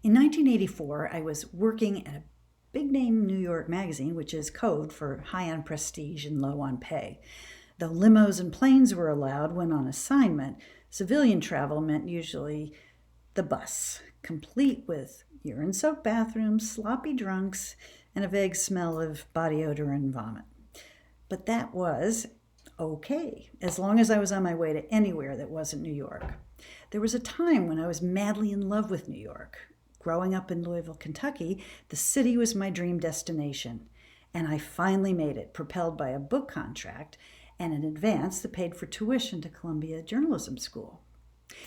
In 1984, I was working at a big name New York magazine, which is code for high on prestige and low on pay. Though limos and planes were allowed when on assignment, civilian travel meant usually the bus, complete with urine-soaked bathrooms, sloppy drunks, and a vague smell of body odor and vomit. But that was okay, as long as I was on my way to anywhere that wasn't New York. There was a time when I was madly in love with New York. Growing up in Louisville, Kentucky, the city was my dream destination, and I finally made it, propelled by a book contract and an advance that paid for tuition to Columbia Journalism School.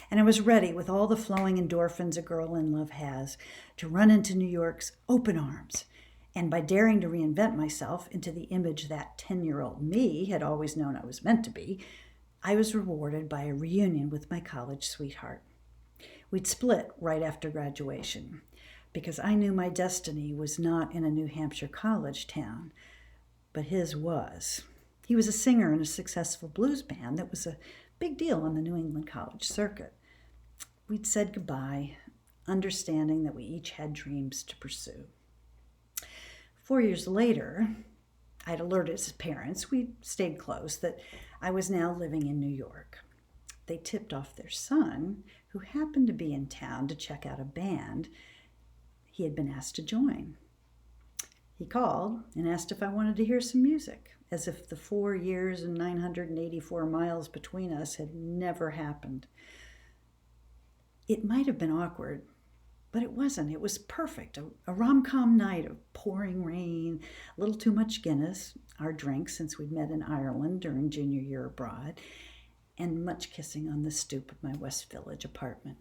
And I was ready, with all the flowing endorphins a girl in love has, to run into New York's open arms. And by daring to reinvent myself into the image that 10-year-old me had always known I was meant to be, I was rewarded by a reunion with my college sweetheart. We'd split right after graduation, because I knew my destiny was not in a New Hampshire college town, but his was. He was a singer in a successful blues band that was a big deal on the New England college circuit. We'd said goodbye, understanding that we each had dreams to pursue. 4 years later, I'd alerted his parents, we stayed close, that I was now living in New York. They tipped off their son, who happened to be in town to check out a band he had been asked to join. He called and asked if I wanted to hear some music, as if the 4 years and 984 miles between us had never happened. It might have been awkward, but it wasn't. It was perfect. A rom-com night of pouring rain, a little too much Guinness, our drink since we'd met in Ireland during junior year abroad, and much kissing on the stoop of my West Village apartment.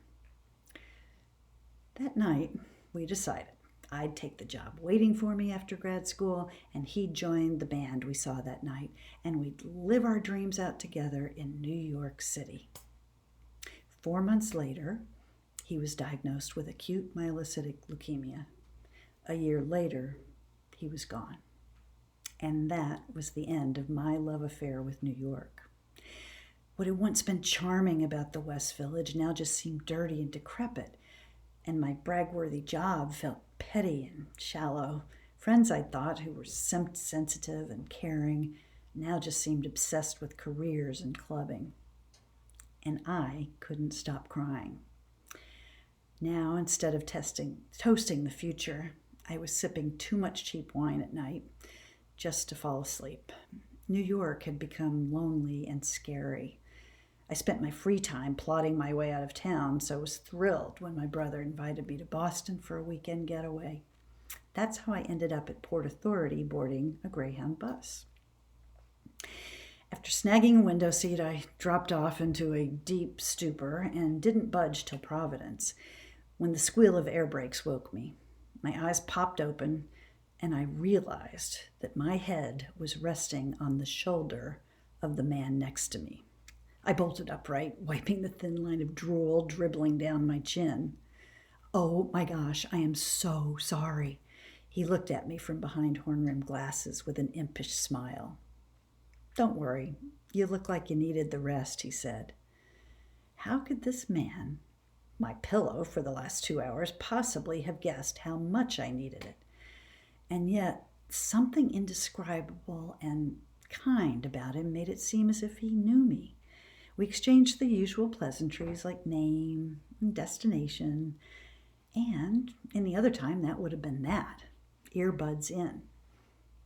That night, we decided I'd take the job waiting for me after grad school, and he'd join the band we saw that night, and we'd live our dreams out together in New York City. 4 months later, he was diagnosed with acute myelocytic leukemia. A year later, he was gone. And that was the end of my love affair with New York. What had once been charming about the West Village now just seemed dirty and decrepit, and my brag-worthy job felt petty and shallow. Friends I thought who were sensitive and caring now just seemed obsessed with careers and clubbing. And I couldn't stop crying. Now, instead of toasting the future, I was sipping too much cheap wine at night just to fall asleep. New York had become lonely and scary. I spent my free time plotting my way out of town, so I was thrilled when my brother invited me to Boston for a weekend getaway. That's how I ended up at Port Authority boarding a Greyhound bus. After snagging a window seat, I dropped off into a deep stupor and didn't budge till Providence, when the squeal of air brakes woke me. My eyes popped open, and I realized that my head was resting on the shoulder of the man next to me. I bolted upright, wiping the thin line of drool dribbling down my chin. "Oh my gosh, I am so sorry." He looked at me from behind horn-rimmed glasses with an impish smile. "Don't worry, you look like you needed the rest," he said. How could this man, my pillow for the last 2 hours, possibly have guessed how much I needed it? And yet, something indescribable and kind about him made it seem as if he knew me. We exchanged the usual pleasantries like name and destination, and any other time that would have been that, earbuds in.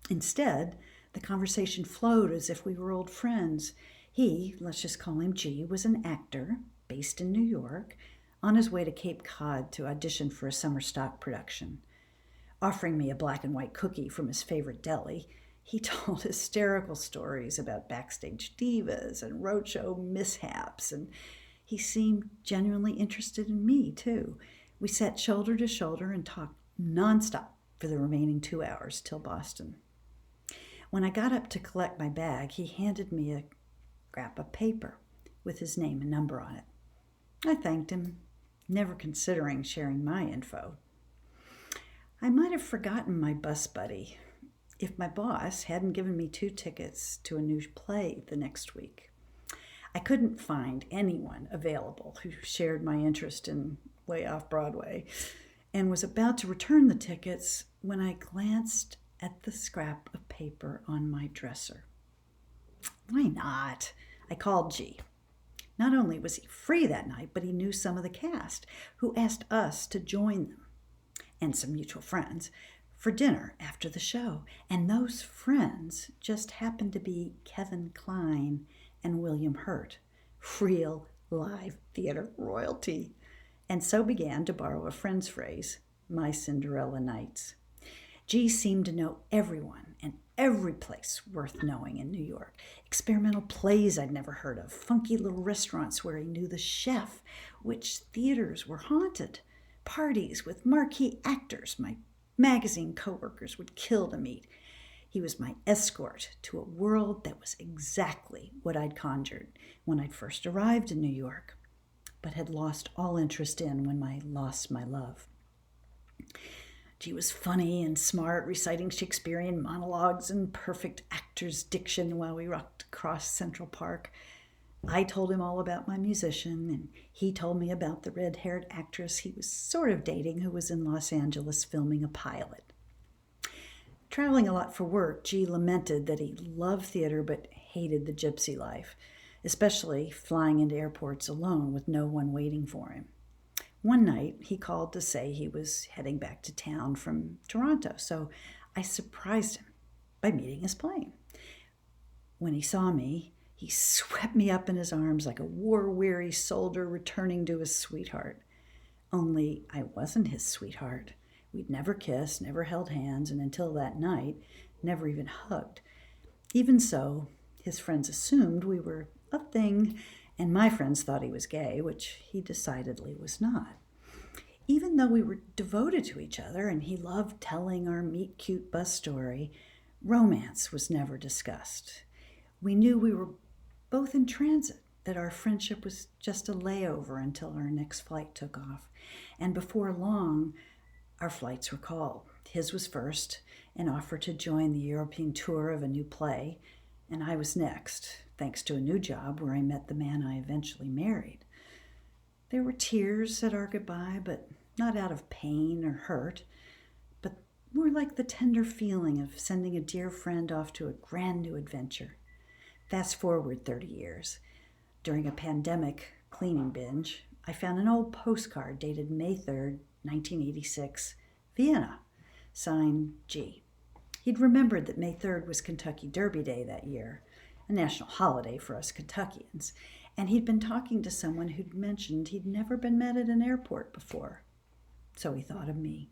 Instead, the conversation flowed as if we were old friends. He, let's just call him G, was an actor based in New York, on his way to Cape Cod to audition for a summer stock production. Offering me a black and white cookie from his favorite deli, he told hysterical stories about backstage divas and roadshow mishaps, and he seemed genuinely interested in me, too. We sat shoulder to shoulder and talked nonstop for the remaining 2 hours till Boston. When I got up to collect my bag, he handed me a scrap of paper with his name and number on it. I thanked him, never considering sharing my info. I might have forgotten my bus buddy if my boss hadn't given me 2 tickets to a new play the next week. I couldn't find anyone available who shared my interest in Way Off Broadway, and was about to return the tickets when I glanced at the scrap of paper on my dresser. Why not? I called G. Not only was he free that night, but he knew some of the cast, who asked us to join them, and some mutual friends, for dinner after the show. And those friends just happened to be Kevin Kline and William Hurt, real live theater royalty. And so began, to borrow a friend's phrase, my Cinderella nights. G seemed to know everyone and every place worth knowing in New York. Experimental plays I'd never heard of, funky little restaurants where he knew the chef, which theaters were haunted, parties with marquee actors my magazine coworkers would kill to meet. He was my escort to a world that was exactly what I'd conjured when I'd first arrived in New York, but had lost all interest in when I lost my love. She was funny and smart, reciting Shakespearean monologues and perfect actor's diction while we rocked across Central Park. I told him all about my musician, and he told me about the red-haired actress he was sort of dating who was in Los Angeles filming a pilot. Traveling a lot for work, G lamented that he loved theater but hated the gypsy life, especially flying into airports alone with no one waiting for him. One night, he called to say he was heading back to town from Toronto, so I surprised him by meeting his plane. When he saw me, he swept me up in his arms like a war-weary soldier returning to his sweetheart. Only I wasn't his sweetheart. We'd never kissed, never held hands, and until that night, never even hugged. Even so, his friends assumed we were a thing, and my friends thought he was gay, which he decidedly was not. Even though we were devoted to each other and he loved telling our meet-cute bus story, romance was never discussed. We knew we were both in transit, that our friendship was just a layover until our next flight took off. And before long, our flights were called. His was first, an offer to join the European tour of a new play, and I was next, thanks to a new job where I met the man I eventually married. There were tears at our goodbye, but not out of pain or hurt, but more like the tender feeling of sending a dear friend off to a grand new adventure. Fast forward 30 years. During a pandemic cleaning binge, I found an old postcard dated May 3rd, 1986, Vienna, signed G. He'd remembered that May 3rd was Kentucky Derby Day that year, a national holiday for us Kentuckians, and he'd been talking to someone who'd mentioned he'd never been met at an airport before. So he thought of me.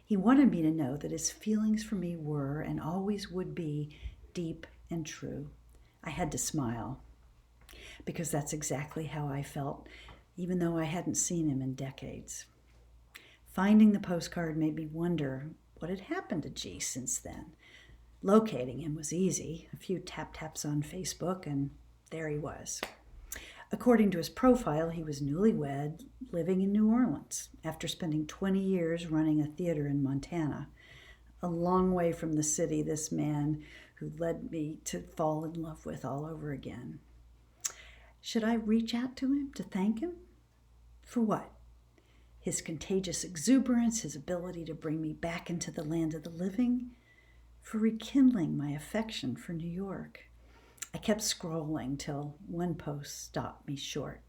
He wanted me to know that his feelings for me were and always would be deep and true. I had to smile, because that's exactly how I felt, even though I hadn't seen him in decades. Finding the postcard made me wonder what had happened to G since then. Locating him was easy, a few tap-taps on Facebook, and there he was. According to his profile, he was newlywed, living in New Orleans, after spending 20 years running a theater in Montana, a long way from the city this man who led me to fall in love with all over again. Should I reach out to him to thank him? For what? His contagious exuberance, his ability to bring me back into the land of the living? For rekindling my affection for New York? I kept scrolling till one post stopped me short.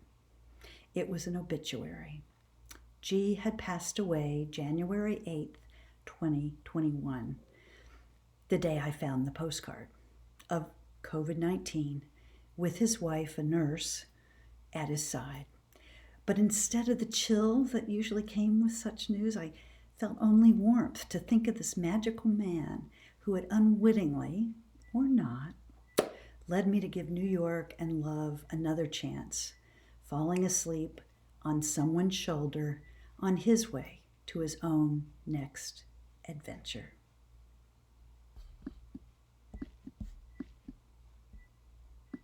It was an obituary. G had passed away January 8th, 2021, the day I found the postcard, of COVID-19, with his wife, a nurse, at his side. But instead of the chill that usually came with such news, I felt only warmth to think of this magical man who had unwittingly, or not, led me to give New York and love another chance, falling asleep on someone's shoulder on his way to his own next adventure.